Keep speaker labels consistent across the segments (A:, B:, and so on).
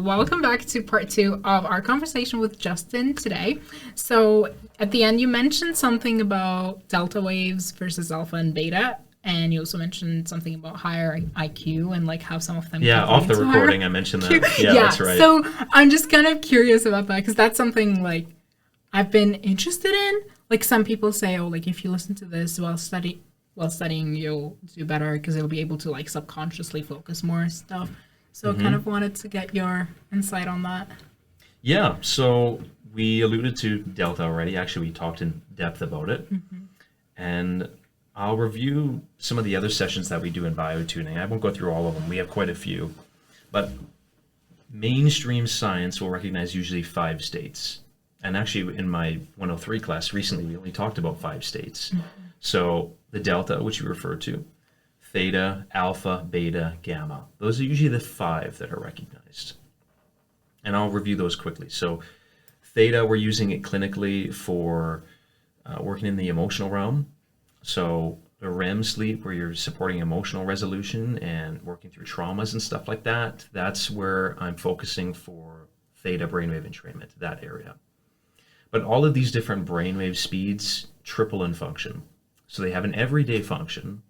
A: welcome back to part 2 of our conversation with Justin today. So at the end, you mentioned something about delta waves versus alpha and beta, and you also mentioned something about higher IQ and like how some of them
B: off the recording I mentioned that. Yeah, that's right.
A: So I'm just kind of curious about that because that's something like I've been interested in. Like some people say, oh, like if you listen to this while studying, you'll do better because you'll be able to like subconsciously focus more and stuff. So kind of wanted to get your insight on that.
B: Yeah, so we alluded to delta already. Actually, we talked in depth about it. And I'll review some of the other sessions that we do in biotuning. I won't go through all of them. We have quite a few. But mainstream science will recognize usually 5 states. And actually, in my 103 class recently, we only talked about 5 states. So the delta, which you referred to, theta, alpha, beta, gamma. Those are usually the 5 that are recognized. And I'll review those quickly. So theta, we're using it clinically for working in the emotional realm. So the REM sleep, where you're supporting emotional resolution and working through traumas and stuff like that, that's where I'm focusing for theta brainwave entrainment, that area. But all of these different brainwave speeds triple in function. So they have an everyday function,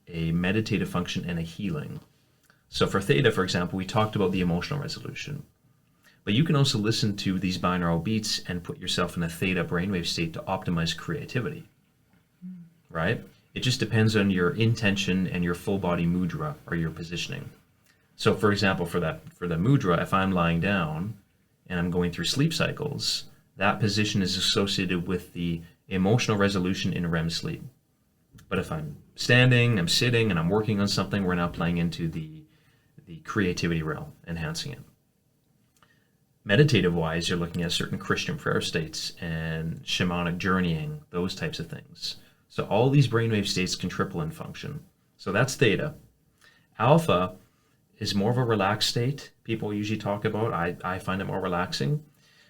B: a meditative function, and a healing. So for theta, for example, we talked about the emotional resolution. But you can also listen to these binaural beats and put yourself in a theta brainwave state to optimize creativity, right? It just depends on your intention and your full body mudra or your positioning. So for example, for the mudra, if I'm lying down and I'm going through sleep cycles, that position is associated with the emotional resolution in REM sleep. But if I'm standing, I'm sitting, and I'm working on something, we're now playing into the creativity realm, enhancing it. Meditative-wise, you're looking at certain Christian prayer states and shamanic journeying, those types of things. So all these brainwave states can triple in function. So that's theta. Alpha is more of a relaxed state. People usually talk about. I find it more relaxing.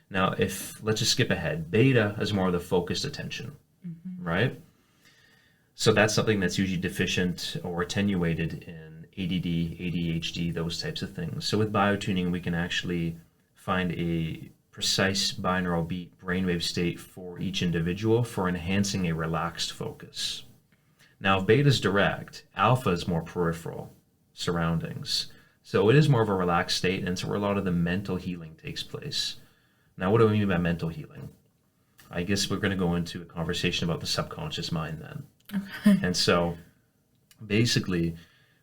B: Now, let's just skip ahead. Beta is more of the focused attention, right? So that's something that's usually deficient or attenuated in ADD, ADHD, those types of things. So with biotuning, we can actually find a precise binaural beat brainwave state for each individual for enhancing a relaxed focus. Now, if beta is direct, alpha is more peripheral surroundings. So it is more of a relaxed state, and it's where a lot of the mental healing takes place. Now, what do I mean by mental healing? I guess we're going to go into a conversation about the subconscious mind then. Okay. And so basically,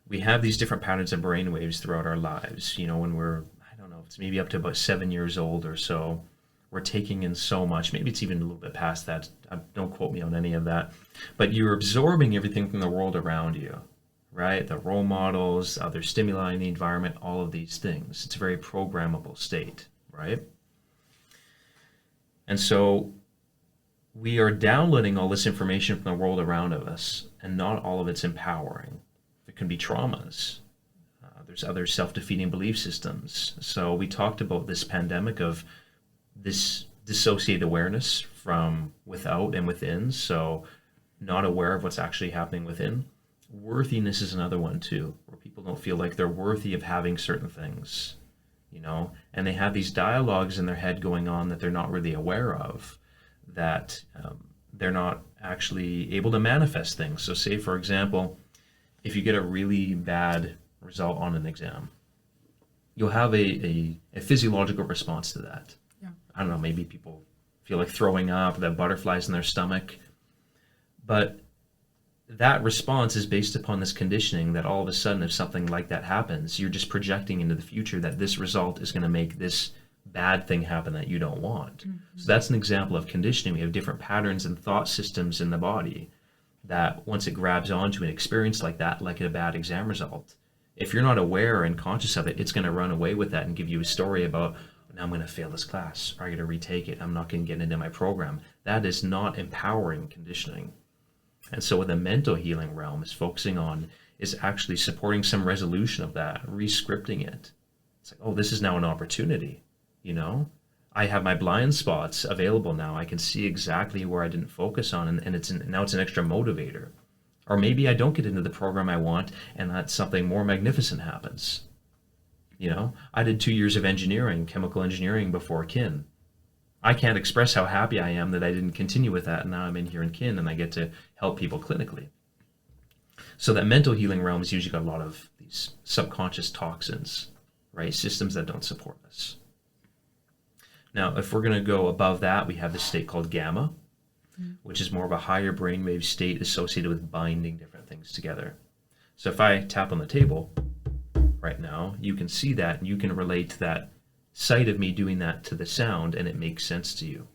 B: we have these different patterns of brainwaves throughout our lives. You know, when we're, I don't know, it's maybe up to about 7 years old or so, we're taking in so much. Maybe it's even a little bit past that. Don't quote me on any of that. But you're absorbing everything from the world around you, right? The role models, other stimuli in the environment, all of these things. It's a very programmable state, right? And so we are downloading all this information from the world around us, and not all of it's empowering. There can be traumas. There's other self-defeating belief systems. So we talked about this pandemic of this dissociated awareness from without and within, so not aware of what's actually happening within. Worthiness is another one too, where people don't feel like they're worthy of having certain things, you know, and they have these dialogues in their head going on that they're not really aware of, that they're not actually able to manifest things. So say, for example, if you get a really bad result on an exam, you'll have a physiological response to that. Yeah. I don't know, maybe people feel like throwing up, they have butterflies in their stomach. But that response is based upon this conditioning that all of a sudden, if something like that happens, you're just projecting into the future that this result is going to make this bad thing happen that you don't want. So that's an example of conditioning. We have different patterns and thought systems in the body that once it grabs onto an experience like that, like a bad exam result, if you're not aware and conscious of it, it's going to run away with that and give you a story about, now I'm going to fail this class, or I'm going to retake it, I'm not going to get into my program. That is not empowering conditioning. And so what the mental healing realm is focusing on is actually supporting some resolution of that, re-scripting it. It's like, oh, this is now an opportunity. You know, I have my blind spots available now. I can see exactly where I didn't focus on, and now it's an extra motivator. Or maybe I don't get into the program I want, and that something more magnificent happens. You know, I did 2 years of engineering, chemical engineering before kin. I can't express how happy I am that I didn't continue with that, and now I'm in here in kin and I get to help people clinically. So that mental healing realm has usually got a lot of these subconscious toxins, right? Systems that don't support us. Now, if we're going to go above that, we have this state called gamma, which is more of a higher brainwave state associated with binding different things together. So if I tap on the table right now, you can see that and you can relate to that sight of me doing that to the sound, and it makes sense to you.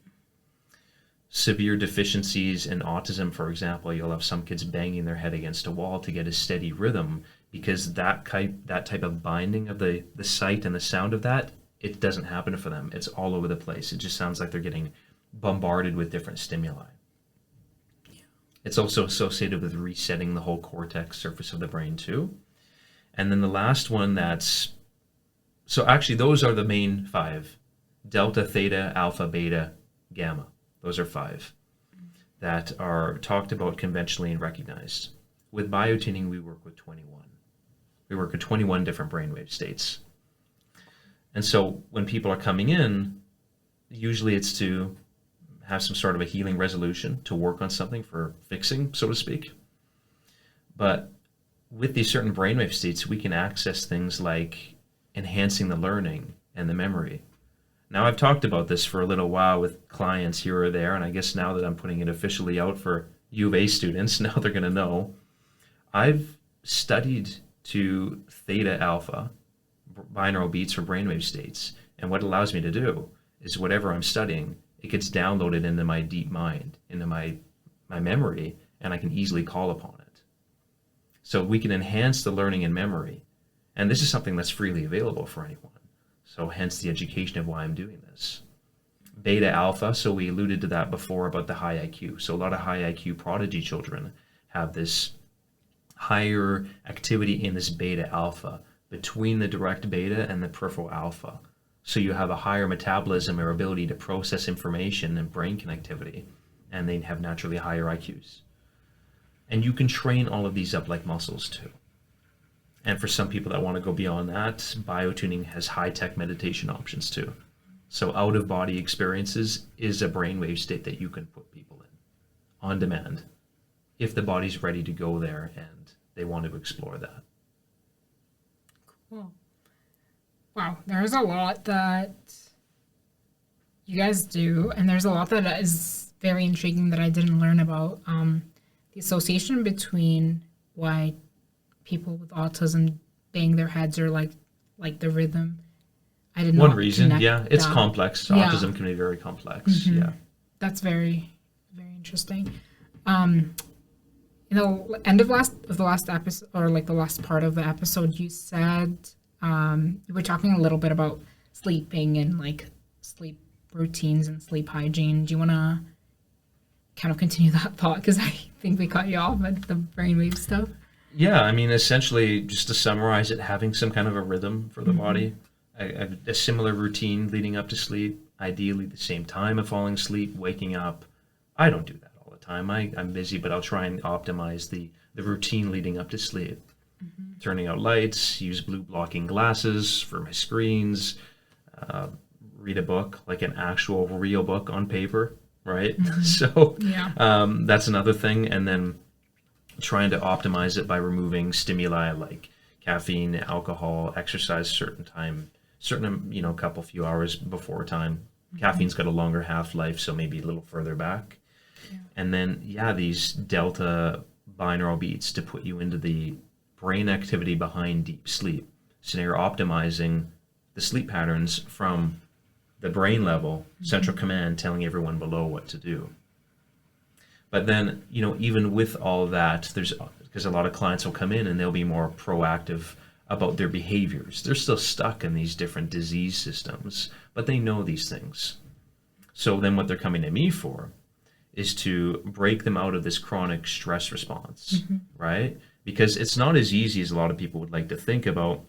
B: Severe deficiencies in autism, for example, you'll have some kids banging their head against a wall to get a steady rhythm because that type of binding of the sight and the sound of that, it doesn't happen for them. It's all over the place. It just sounds like they're getting bombarded with different stimuli. It's also associated with resetting the whole cortex surface of the brain too. And then the last one so actually those are the main 5: delta, theta, alpha, beta, gamma. Those are 5 that are talked about conventionally and recognized. With biotuning, we work with 21. We work with 21 different brainwave states. And so when people are coming in, usually it's to have some sort of a healing resolution, to work on something for fixing, so to speak. But with these certain brainwave states, we can access things like enhancing the learning and the memory. Now, I've talked about this for a little while with clients here or there, and I guess now that I'm putting it officially out for U of A students, now they're going to know. I've studied to theta alpha, binaural beats for brainwave states, and what it allows me to do is whatever I'm studying, it gets downloaded into my deep mind, into my memory, and I can easily call upon it. So we can enhance the learning and memory, and this is something that's freely available for anyone. So hence the education of why I'm doing this. Beta alpha, so we alluded to that before about the high IQ. So a lot of high IQ prodigy children have this higher activity in this beta alpha between the direct beta and the peripheral alpha. So you have a higher metabolism or ability to process information and brain connectivity, and they have naturally higher IQs. And you can train all of these up like muscles too. And for some people that want to go beyond that, biotuning has high-tech meditation options too. So out-of-body experiences is a brainwave state that you can put people in on demand if the body's ready to go there and they want to explore that.
A: Cool. Wow, there's a lot that you guys do, and there's a lot that is very intriguing that I didn't learn about. The association between why people with autism bang their heads or like the rhythm. I didn't know.
B: One reason, yeah, it's complex.
A: Yeah.
B: Autism can be very complex. Yeah,
A: that's very, very interesting. End of the last episode, or like the last part of the episode, you said you were talking a little bit about sleeping and like sleep routines and sleep hygiene. Do you want to kind of continue that thought? Because I think we cut you off at the brainwave stuff.
B: Yeah, I mean, essentially, just to summarize it, having some kind of a rhythm for the body, a similar routine leading up to sleep, ideally the same time of falling asleep, waking up. I don't do that all the time. I'm busy, but I'll try and optimize the routine leading up to sleep. Turning out lights, use blue blocking glasses for my screens, read a book, like an actual real book on paper, right? So that's another thing. And then trying to optimize it by removing stimuli like caffeine, alcohol, exercise couple few hours before time. Caffeine's got a longer half-life, so maybe a little further back. And then these delta binaural beats to put you into the brain activity behind deep sleep. So now you're optimizing the sleep patterns from the brain level, central command telling everyone below what to do. But then, even with all that, because a lot of clients will come in and they'll be more proactive about their behaviors. They're still stuck in these different disease systems, but they know these things. So then what they're coming to me for is to break them out of this chronic stress response, right? Because it's not as easy as a lot of people would like to think about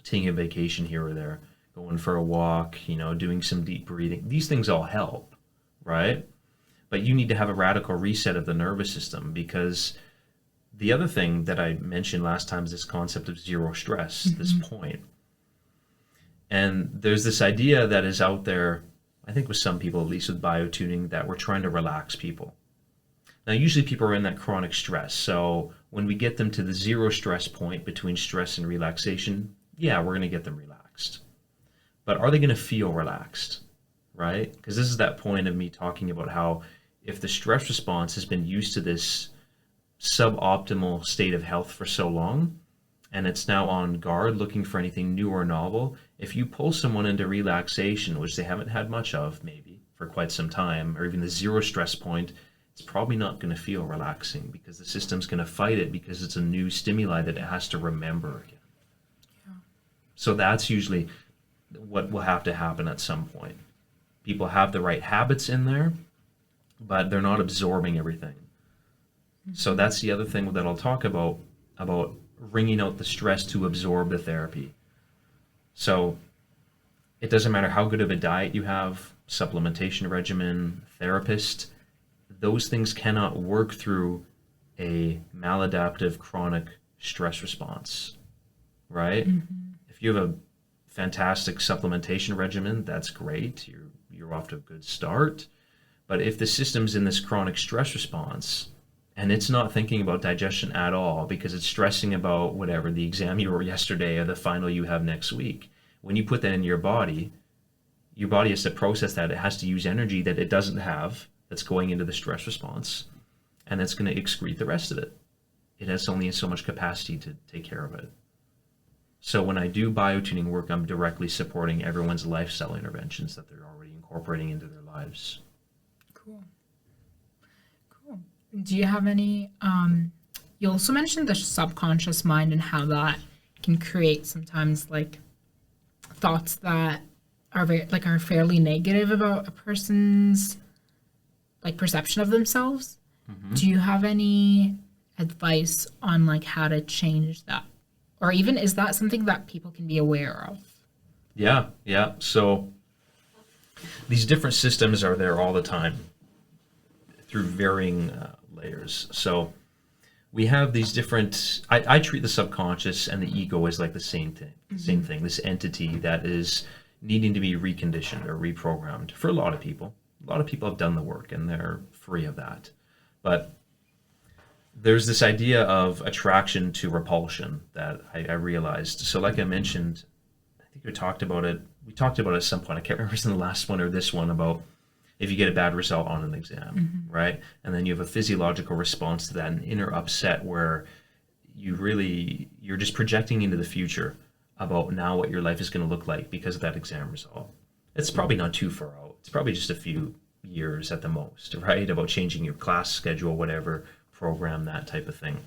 B: taking a vacation here or there, going for a walk, doing some deep breathing. These things all help, right? But you need to have a radical reset of the nervous system, because the other thing that I mentioned last time is this concept of zero stress, this point. And there's this idea that is out there, I think with some people, at least with biotuning, that we're trying to relax people. Now, usually people are in that chronic stress. So when we get them to the zero stress point between stress and relaxation, yeah, we're going to get them relaxed. But are they going to feel relaxed, right? Because this is that point of me talking about how if the stress response has been used to this suboptimal state of health for so long, and it's now on guard looking for anything new or novel, if you pull someone into relaxation, which they haven't had much of maybe for quite some time, or even the zero stress point, it's probably not going to feel relaxing because the system's going to fight it because it's a new stimuli that it has to remember again. Yeah. So that's usually what will have to happen at some point. People have the right habits in there, but they're not absorbing everything. So that's the other thing that I'll talk about wringing out the stress to absorb the therapy. So it doesn't matter how good of a diet you have, supplementation regimen, therapist, those things cannot work through a maladaptive chronic stress response, right? Mm-hmm. If you have a fantastic supplementation regimen, that's great. You're off to a good start. But if the system's in this chronic stress response and it's not thinking about digestion at all because it's stressing about whatever, the exam you were yesterday or the final you have next week, when you put that in your body has to process that. It has to use energy that it doesn't have that's going into the stress response, and it's going to excrete the rest of it. It has only so much capacity to take care of it. So when I do biotuning work, I'm directly supporting everyone's lifestyle interventions that they're already incorporating into their lives.
A: Cool. Do you have any, you also mentioned the subconscious mind and how that can create sometimes like thoughts that are are fairly negative about a person's like perception of themselves. Mm-hmm. Do you have any advice on like how to change that? Or even is that something that people can be aware of?
B: Yeah. So these different systems are there all the time through varying layers. So we have these different, I treat the subconscious and the ego as like the same thing, this entity that is needing to be reconditioned or reprogrammed for a lot of people. A lot of people have done the work and they're free of that. But there's this idea of attraction to repulsion that I realized. So like I mentioned, I think we talked about it at some point. I can't remember if it's in the last one or this one about if you get a bad result on an exam, right? And then you have a physiological response to that, an inner upset where you're just projecting into the future about now what your life is going to look like because of that exam result. It's probably not too far out. It's probably just a few years at the most, right? About changing your class schedule, whatever, program, that type of thing.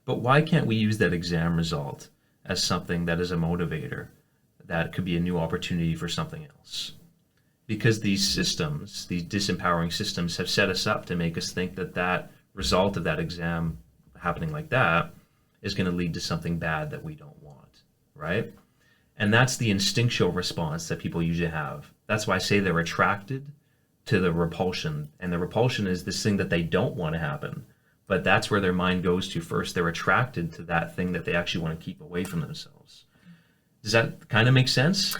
B: But why can't we use that exam result as something that is a motivator that could be a new opportunity for something else? Because these systems, these disempowering systems, have set us up to make us think that that result of that exam happening like that is going to lead to something bad that we don't want, right? And that's the instinctual response that people usually have. That's why I say they're attracted to the repulsion. And the repulsion is this thing that they don't want to happen. But that's where their mind goes to first. They're attracted to that thing that they actually want to keep away from themselves. Does that kind of make sense?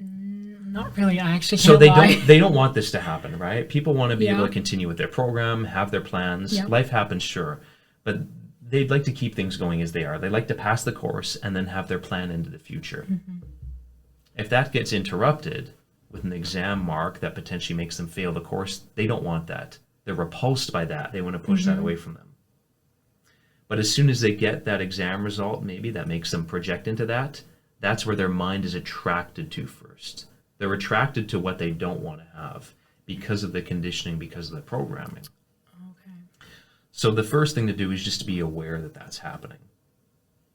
A: Not really. I actually can't
B: So
A: lie.
B: they don't want this to happen, right? People want to be able
A: Yeah.
B: to continue with their program, have their plans.
A: Yeah.
B: Life happens, sure. But they'd like to keep things going as they are. They like to pass the course and then have their plan into the future. Mm-hmm. If that gets interrupted with an exam mark that potentially makes them fail the course, they don't want that. They're repulsed by that. They want to push that away from them. But as soon as they get that exam result, maybe that makes them project into that, that's where their mind is attracted to first. They're attracted to what they don't want to have because of the conditioning, because of the programming.
A: Okay.
B: So the first thing to do is just to be aware that that's happening.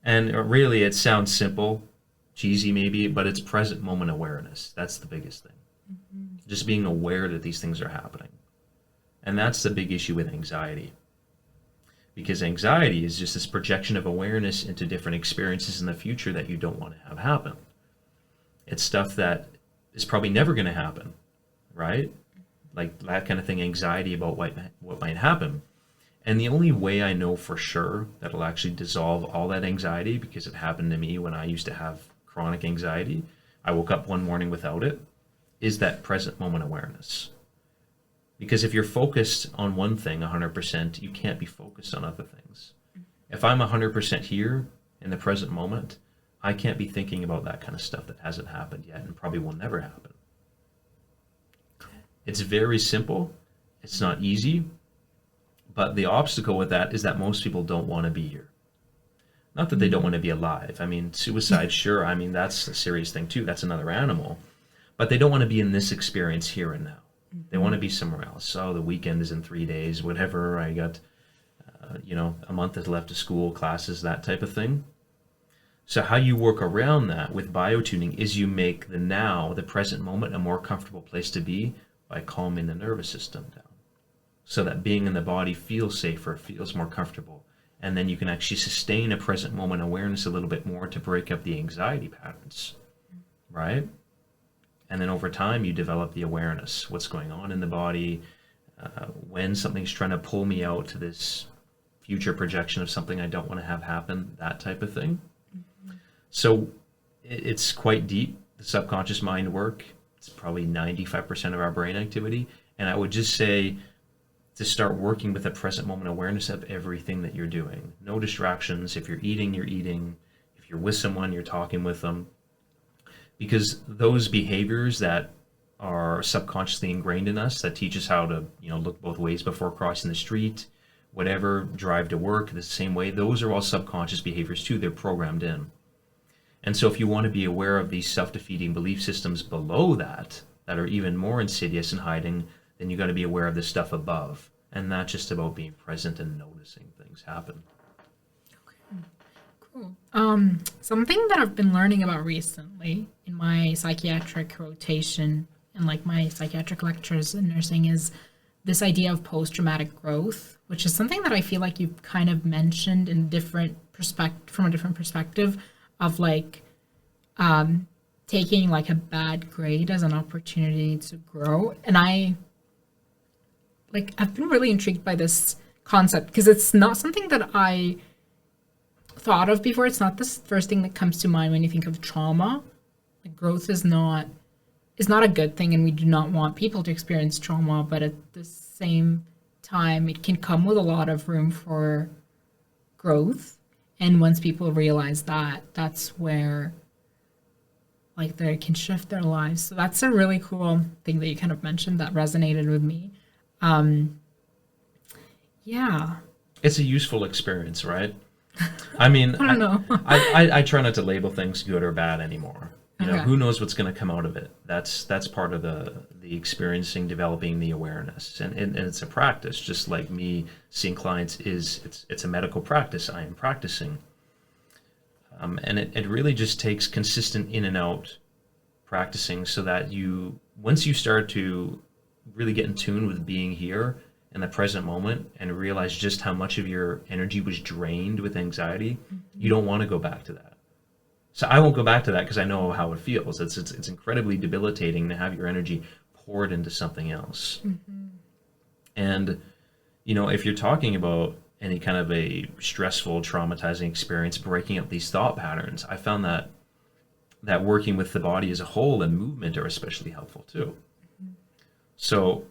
B: And really, it sounds simple, cheesy maybe, but it's present moment awareness. That's the biggest thing. Mm-hmm. Just being aware that these things are happening. And that's the big issue with anxiety. Because anxiety is just this projection of awareness into different experiences in the future that you don't want to have happen. It's stuff that is probably never going to happen, right? Like that kind of thing, anxiety about what might happen. And the only way I know for sure that it'll actually dissolve all that anxiety, because it happened to me when I used to have chronic anxiety, I woke up one morning without it, is that present moment awareness. Because if you're focused on one thing 100%, you can't be focused on other things. If I'm 100% here in the present moment, I can't be thinking about that kind of stuff that hasn't happened yet and probably will never happen. It's very simple. It's not easy. But the obstacle with that is that most people don't want to be here. Not that they don't want to be alive. I mean, suicide, sure. I mean, that's a serious thing too. That's another animal. But they don't want to be in this experience here and now. They want to be somewhere else. Oh, the weekend is in 3 days, whatever. I got, a month is left of school, classes, that type of thing. So how you work around that with biotuning is you make the now, the present moment, a more comfortable place to be by calming the nervous system down. So that being in the body feels safer, feels more comfortable. And then you can actually sustain a present moment awareness a little bit more to break up the anxiety patterns, right? And then over time, you develop the awareness, what's going on in the body, when something's trying to pull me out to this future projection of something I don't want to have happen, that type of thing. So it's quite deep, the subconscious mind work. It's probably 95% of our brain activity. And I would just say to start working with a present moment awareness of everything that you're doing. No distractions. If you're eating, you're eating. If you're with someone, you're talking with them. Because those behaviors that are subconsciously ingrained in us, that teach us how to, look both ways before crossing the street, whatever, drive to work the same way, those are all subconscious behaviors too. They're programmed in. And so if you want to be aware of these self-defeating belief systems below that are even more insidious and hiding, then you got to be aware of the stuff above. And not just about being present and noticing things happen.
A: Cool. Something that I've been learning about recently in my psychiatric rotation and like my psychiatric lectures in nursing is this idea of post-traumatic growth, which is something that I feel like you've kind of mentioned in from a different perspective of like taking like a bad grade as an opportunity to grow. And I've been really intrigued by this concept because it's not something that I thought of before. It's not the first thing that comes to mind when you think of trauma. Like growth is not a good thing, and we do not want people to experience trauma, but at the same time it can come with a lot of room for growth. And once people realize that, that's where like they can shift their lives. So that's a really cool thing that you kind of mentioned that resonated with me. Yeah.
B: It's a useful experience, right? I mean,
A: I don't know.
B: I try not to label things good or bad anymore.
A: Okay.
B: Who knows what's going to come out of it? That's part of the experiencing, developing the awareness, and it's a practice. Just like me seeing clients it's a medical practice. I am practicing, and it really just takes consistent in and out practicing, so that once you start to really get in tune with being here in the present moment and realize just how much of your energy was drained with anxiety, you don't want to go back to that. So I won't go back to that because I know how it feels. It's incredibly debilitating to have your energy poured into something else. Mm-hmm. And, if you're talking about any kind of a stressful, traumatizing experience, breaking up these thought patterns, I found that working with the body as a whole and movement are especially helpful too. Mm-hmm. So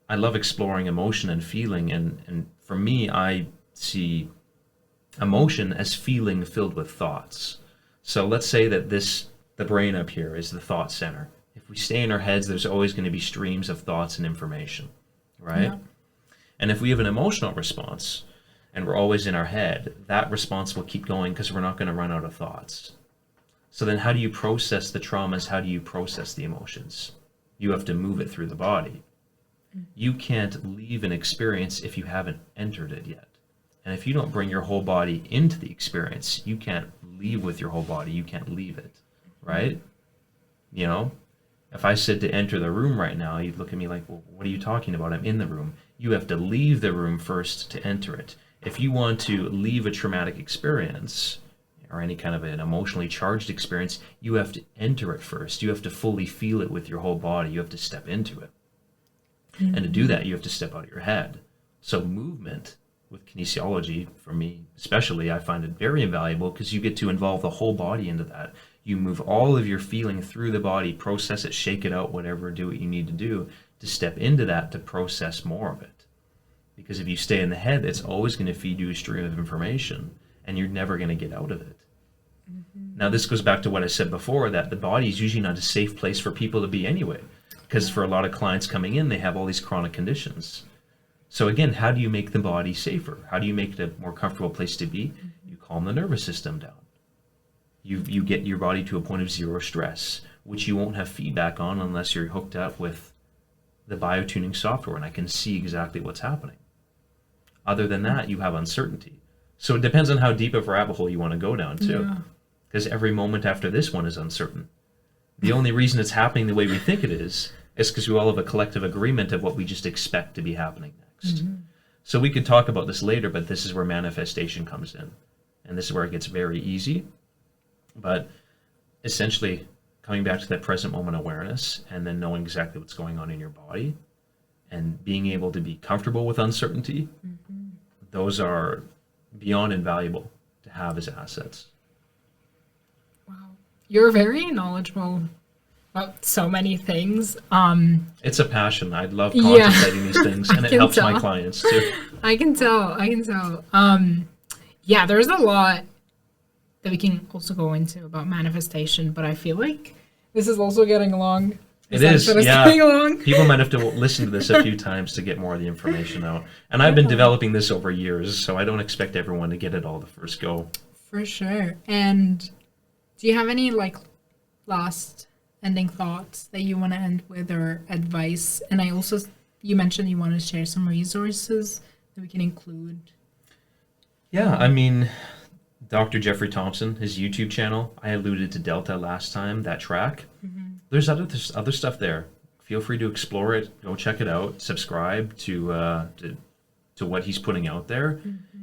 B: I love exploring emotion and feeling. And for me, I see emotion as feeling filled with thoughts. So let's say that the brain up here is the thought center. If we stay in our heads, there's always going to be streams of thoughts and information, right? Yeah. And if we have an emotional response and we're always in our head, that response will keep going because we're not going to run out of thoughts. So then how do you process the traumas? How do you process the emotions? You have to move it through the body. You can't leave an experience if you haven't entered it yet. And if you don't bring your whole body into the experience, you can't leave with your whole body. You can't leave it, right? If I said to enter the room right now, you'd look at me like, well, what are you talking about? I'm in the room. You have to leave the room first to enter it. If you want to leave a traumatic experience or any kind of an emotionally charged experience, you have to enter it first. You have to fully feel it with your whole body. You have to step into it. Mm-hmm. And to do that, you have to step out of your head. So movement with kinesiology, for me especially, I find it very invaluable because you get to involve the whole body into that. You move all of your feeling through the body, process it, shake it out, whatever, do what you need to do to step into that to process more of it. Because if you stay in the head, it's always going to feed you a stream of information, and you're never going to get out of it. Now, this goes back to what I said before, that the body is usually not a safe place for people to be anyway. Because for a lot of clients coming in, they have all these chronic conditions. So again, how do you make the body safer? How do you make it a more comfortable place to be? You calm the nervous system down. You get your body to a point of zero stress, which you won't have feedback on unless you're hooked up with the biotuning software and I can see exactly what's happening. Other than that, you have uncertainty. So it depends on how deep of a rabbit hole you want to go down too. Because every moment after this one is uncertain. The only reason it's happening the way we think it is because we all have a collective agreement of what we just expect to be happening next. So we could talk about this later, but this is where manifestation comes in. And this is where it gets very easy. But essentially, coming back to that present moment awareness and then knowing exactly what's going on in your body and being able to be comfortable with uncertainty, those are beyond invaluable to have as assets.
A: Wow. You're very knowledgeable about so many things.
B: It's a passion. I love contemplating these things, and it helps my clients too.
A: I can tell. Yeah, there's a lot that we can also go into about manifestation, but I feel like this is also getting along.
B: It is, yeah. People might have to listen to this a few times to get more of the information out. And I've been developing this over years, so I don't expect everyone to get it all the first go.
A: For sure. And do you have any last ending thoughts that you want to end with, or advice? And I also, you mentioned you want to share some resources that we can include.
B: Yeah, I mean, Dr. Jeffrey Thompson, his YouTube channel, I alluded to Delta last time, that track. There's other stuff there. Feel free to explore it. Go check it out. Subscribe to what he's putting out there.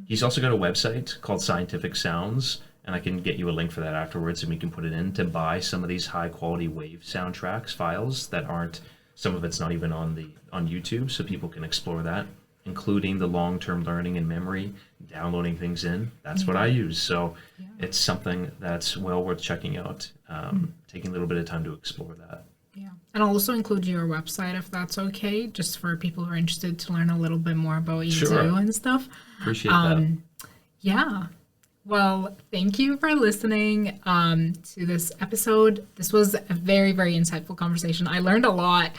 B: He's also got a website called Scientific Sounds, and I can get you a link for that afterwards, and we can put it in to buy some of these high quality wave soundtracks files that aren't. Some of it's not even on YouTube, so people can explore that, including the long-term learning and memory, downloading things in. That's what I use. So it's something that's well worth checking out, taking a little bit of time to explore that.
A: Yeah. And I'll also include your website if that's okay, just for people who are interested to learn a little bit more about what you do and stuff.
B: Appreciate that.
A: Yeah. Well, thank you for listening to this episode. This was a very, very insightful conversation. I learned a lot,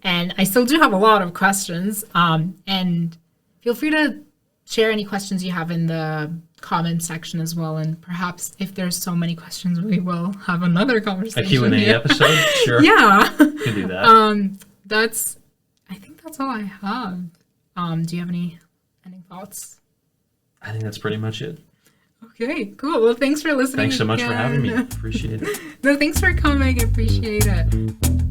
A: and I still do have a lot of questions. And feel free to share any questions you have in the comment section as well. And perhaps if there's so many questions, we will have another conversation.
B: A Q&A episode? Sure.
A: Yeah.
B: Can do that.
A: I think that's all I have. Do you have any thoughts?
B: I think that's pretty much it.
A: Okay, cool. Well, thanks for listening.
B: Thanks so much for having me. Appreciate it.
A: No, thanks for coming. I appreciate it.